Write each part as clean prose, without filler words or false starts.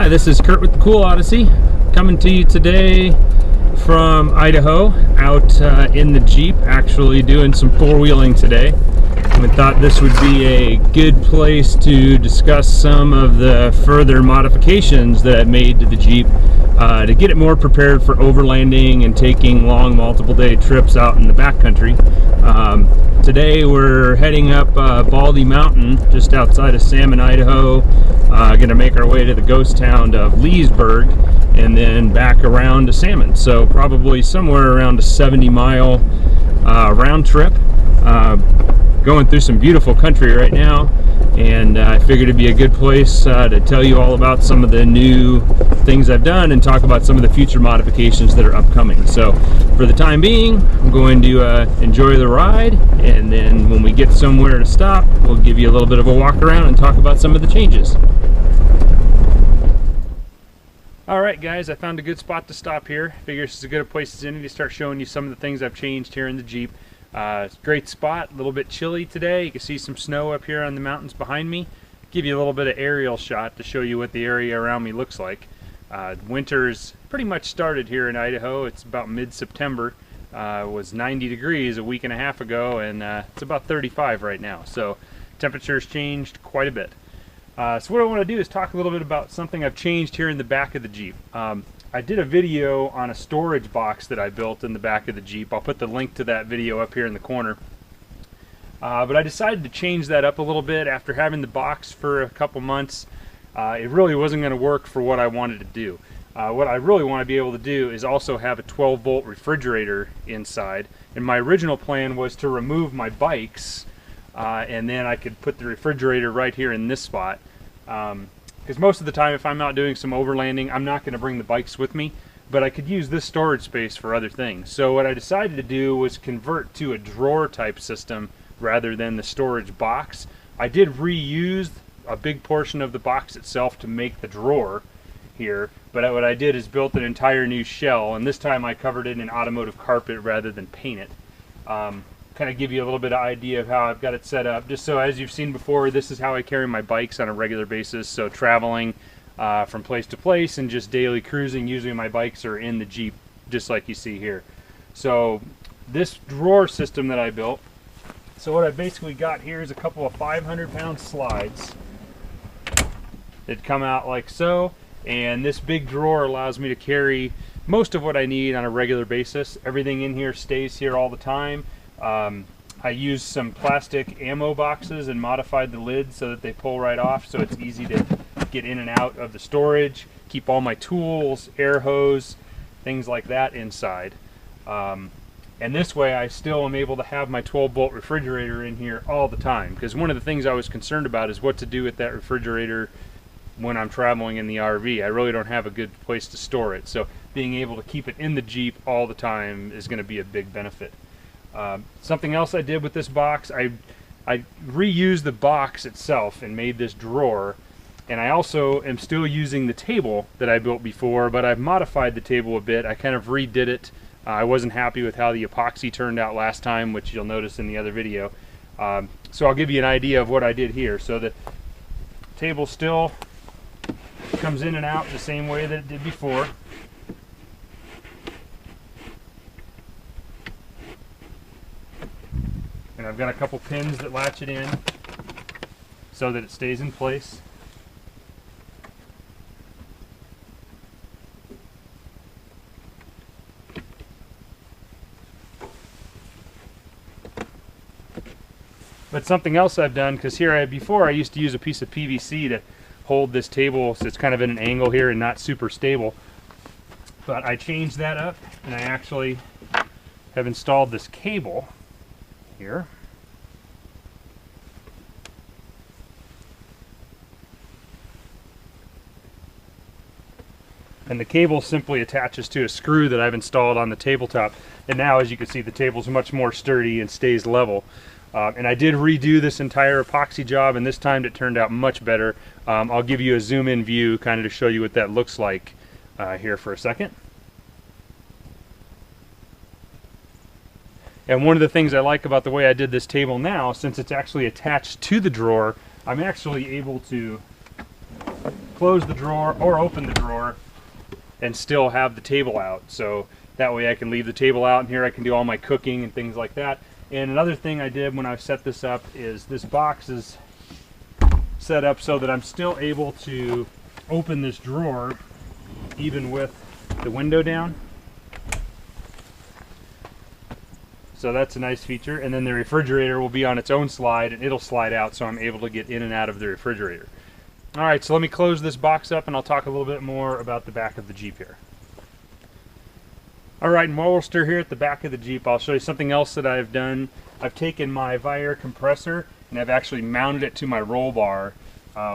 Hi, this is Kurt with the Cool Odyssey, coming to you today from Idaho, out in the Jeep, actually doing some four-wheeling today. We thought this would be a good place to discuss some of the further modifications that I've made to the Jeep to get it more prepared for overlanding and taking long multiple-day trips out in the backcountry. Today we're heading up Baldy Mountain just outside of Salmon, Idaho. Going to make our way to the ghost town of Leesburg and then back around to Salmon. So probably somewhere around a 70-mile round trip. Going through some beautiful country right now, and I figured it'd be a good place to tell you all about some of the new things I've done and talk about some of the future modifications that are upcoming. So for the time being, I'm going to enjoy the ride, and then when we get somewhere to stop, we'll give you a little bit of a walk around and talk about some of the changes. Alright guys, I found a good spot to stop here. Figure this is as good a place as any to start showing you some of the things I've changed here in the Jeep. It's a great spot, a little bit chilly today. You can see some snow up here on the mountains behind me. Give you a little bit of aerial shot to show you what the area around me looks like. Winter's pretty much started here in Idaho. It's about mid-September. It was 90 degrees a week and a half ago, and it's about 35 right now. So temperature's changed quite a bit. So what I want to do is talk a little bit about something I've changed here in the back of the Jeep. I did a video on a storage box that I built in the back of the Jeep. I'll put the link to that video up here in the corner. But I decided to change that up a little bit after having the box for a couple months. It really wasn't going to work for what I wanted to do. What I really want to be able to do is also have a 12-volt refrigerator inside. And my original plan was to remove my bikes and then I could put the refrigerator right here in this spot. Because most of the time if I'm out doing some overlanding, I'm not going to bring the bikes with me, but I could use this storage space for other things. So what I decided to do was convert to a drawer type system rather than the storage box. I did reuse a big portion of the box itself to make the drawer here, but what I did is built an entire new shell, and this time I covered it in automotive carpet rather than paint it. Kind of give you a little bit of idea of how I've got it set up. Just so, as you've seen before, this is how I carry my bikes on a regular basis. So traveling from place to place and just daily cruising, usually my bikes are in the Jeep, just like you see here. So this drawer system that I built, so what I basically got here is a couple of 500-pound slides that come out like so, and this big drawer allows me to carry most of what I need on a regular basis. Everything in here stays here all the time. I used some plastic ammo boxes and modified the lid so that they pull right off, so it's easy to get in and out of the storage, keep all my tools, air hose, things like that inside. And this way I still am able to have my 12-volt refrigerator in here all the time, because one of the things I was concerned about is what to do with that refrigerator when I'm traveling in the RV. I really don't have a good place to store it, so being able to keep it in the Jeep all the time is going to be a big benefit. Something else I did with this box, I reused the box itself and made this drawer, and I also am still using the table that I built before, but I've modified the table a bit. I kind of redid it. I wasn't happy with how the epoxy turned out last time, which you'll notice in the other video. So I'll give you an idea of what I did here. So the table still comes in and out the same way that it did before. And I've got a couple pins that latch it in so that it stays in place. But something else I've done, because here before I used to use a piece of PVC to hold this table so it's kind of in an angle here and not super stable. But I changed that up, and I actually have installed this cable here. And the cable simply attaches to a screw that I've installed on the tabletop. And now, as you can see, the table's much more sturdy and stays level. And I did redo this entire epoxy job, and this time it turned out much better. I'll give you a zoom-in view kind of to show you what that looks like here for a second. And one of the things I like about the way I did this table now, since it's actually attached to the drawer, I'm actually able to close the drawer or open the drawer and still have the table out. So that way I can leave the table out, and here I can do all my cooking and things like that. And another thing I did when I set this up is this box is set up so that I'm still able to open this drawer even with the window down. So that's a nice feature. And then the refrigerator will be on its own slide, and it'll slide out, so I'm able to get in and out of the refrigerator. All right, so let me close this box up and I'll talk a little bit more about the back of the Jeep here. All right, and while we're still here at the back of the Jeep, I'll show you something else that I've done. I've taken my Viair compressor and I've actually mounted it to my roll bar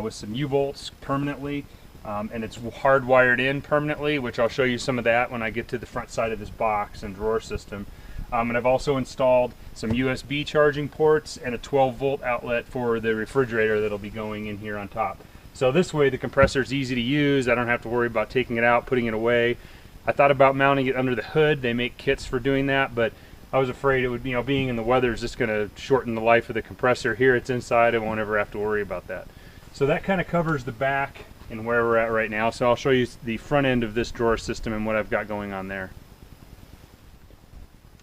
with some U-bolts permanently, and it's hardwired in permanently, which I'll show you some of that when I get to the front side of this box and drawer system. And I've also installed some USB charging ports and a 12-volt outlet for the refrigerator that'll be going in here on top. So this way the compressor is easy to use. I don't have to worry about taking it out, putting it away. I thought about mounting it under the hood. They make kits for doing that, but I was afraid it would, you know, being in the weather is just going to shorten the life of the compressor. Here it's inside. I won't ever have to worry about that. So that kind of covers the back and where we're at right now. So I'll show you the front end of this drawer system and what I've got going on there.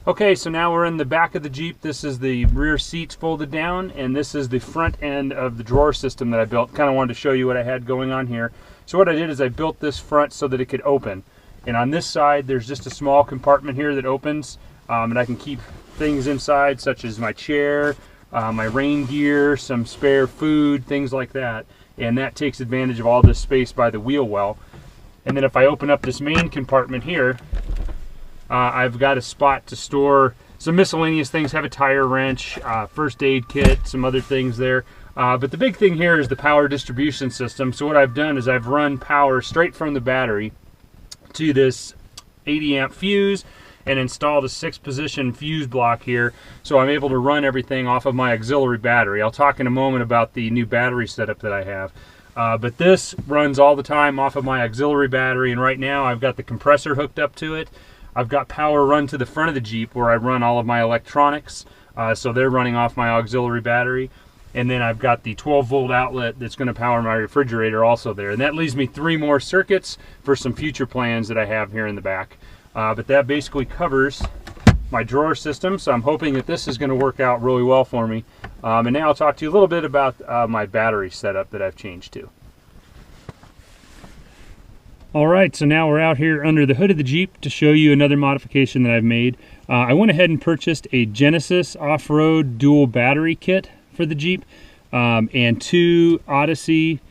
Okay, so now we're in the back of the Jeep. This is the rear seats folded down, and this is the front end of the drawer system that I built. Kind of wanted to show you what I had going on here. So what I did is I built this front so that it could open. And on this side, there's just a small compartment here that opens, and I can keep things inside, such as my chair, my rain gear, some spare food, things like that. And that takes advantage of all this space by the wheel well. And then if I open up this main compartment here, I've got a spot to store some miscellaneous things. Have a tire wrench, first aid kit, some other things there. But the big thing here is the power distribution system. So what I've done is I've run power straight from the battery to this 80 amp fuse and installed a 6-position fuse block here, so I'm able to run everything off of my auxiliary battery. I'll talk in a moment about the new battery setup that I have. But this runs all the time off of my auxiliary battery, and right now I've got the compressor hooked up to it. I've got power run to the front of the Jeep where I run all of my electronics, so they're running off my auxiliary battery. And then I've got the 12-volt outlet that's going to power my refrigerator also there. And that leaves me 3 more circuits for some future plans that I have here in the back. But that basically covers my drawer system, so I'm hoping that this is going to work out really well for me. And now I'll talk to you a little bit about my battery setup that I've changed to. Alright, so now we're out here under the hood of the Jeep to show you another modification that I've made. I went ahead and purchased a Genesis Off-Road dual battery kit for the Jeep, and 2 Odyssey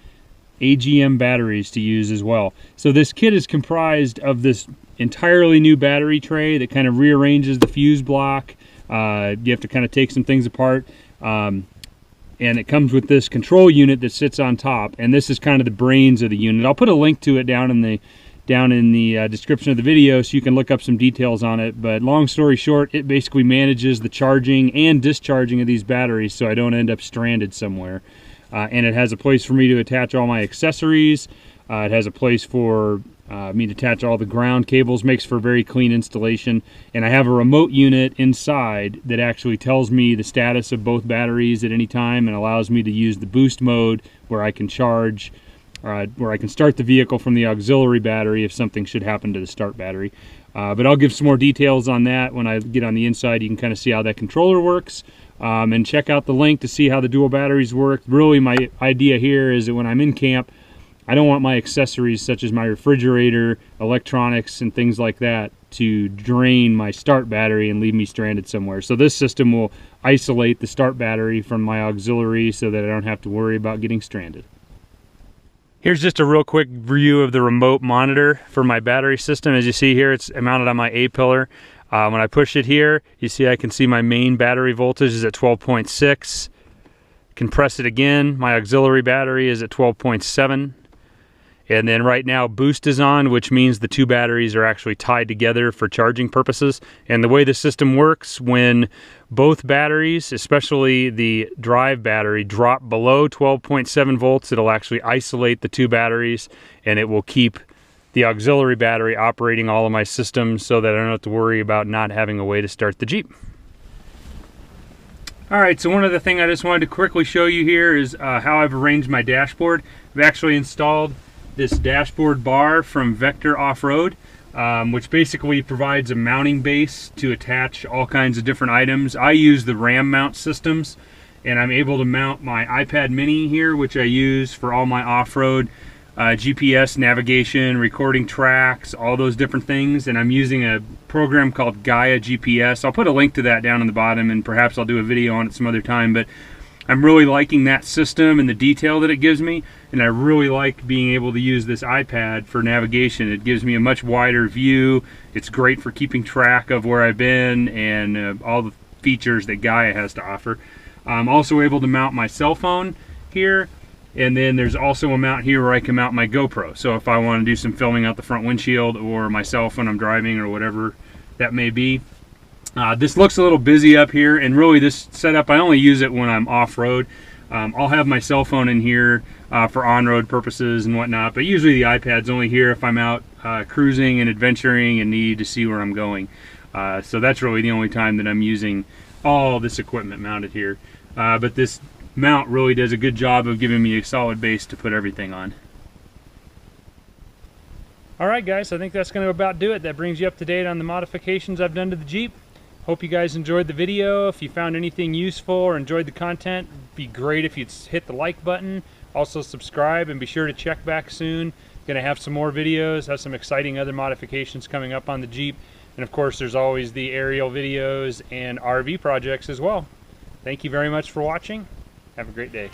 AGM batteries to use as well. So this kit is comprised of this entirely new battery tray that kind of rearranges the fuse block. You have to kind of take some things apart, and it comes with this control unit that sits on top, and this is kind of the brains of the unit. I'll put a link to it down in the description of the video so you can look up some details on it. But long story short, it basically manages the charging and discharging of these batteries so I don't end up stranded somewhere. And it has a place for me to attach all my accessories. It has a place for me to attach all the ground cables. Makes for a very clean installation. And I have a remote unit inside that actually tells me the status of both batteries at any time and allows me to use the boost mode where I can charge, where I can start the vehicle from the auxiliary battery if something should happen to the start battery. But I'll give some more details on that when I get on the inside. You can kind of see how that controller works, and check out the link to see how the dual batteries work. Really, my idea here is that when I'm in camp, I don't want my accessories such as my refrigerator, electronics, and things like that to drain my start battery and leave me stranded somewhere. So this system will isolate the start battery from my auxiliary so that I don't have to worry about getting stranded. Here's just a real quick view of the remote monitor for my battery system. As you see here, it's mounted on my A-pillar. When I push it here, you see I can see my main battery voltage is at 12.6. Can press it again, my auxiliary battery is at 12.7. And then right now boost is on, which means the 2 batteries are actually tied together for charging purposes. And the way the system works, when both batteries, especially the drive battery, drop below 12.7 volts, it'll actually isolate the 2 batteries, and it will keep the auxiliary battery operating all of my systems so that I don't have to worry about not having a way to start the Jeep. Alright, so one other thing I just wanted to quickly show you here is how I've arranged my dashboard. I've actually installed this dashboard bar from Vector Offroad, which basically provides a mounting base to attach all kinds of different items. I use the RAM mount systems, and I'm able to mount my iPad mini here, which I use for all my off-road GPS navigation, recording tracks, all those different things. And I'm using a program called Gaia GPS. I'll put a link to that down in the bottom, and perhaps I'll do a video on it some other time. But I'm really liking that system and the detail that it gives me, and I really like being able to use this iPad for navigation. It gives me a much wider view. It's great for keeping track of where I've been and all the features that Gaia has to offer. I'm also able to mount my cell phone here, and then there's also a mount here where I can mount my GoPro. So if I want to do some filming out the front windshield or myself when I'm driving or whatever that may be. This looks a little busy up here, and really this setup, I only use it when I'm off-road. I'll have my cell phone in here for on-road purposes and whatnot, but usually the iPad's only here if I'm out cruising and adventuring and need to see where I'm going. So that's really the only time that I'm using all this equipment mounted here. But this mount really does a good job of giving me a solid base to put everything on. Alright guys, I think that's going to about do it. That brings you up to date on the modifications I've done to the Jeep. Hope you guys enjoyed the video. If you found anything useful or enjoyed the content, it'd be great if you'd hit the like button. Also subscribe, and be sure to check back soon. Gonna have some more videos, have some exciting other modifications coming up on the Jeep. And of course there's always the aerial videos and RV projects as well. Thank you very much for watching. Have a great day.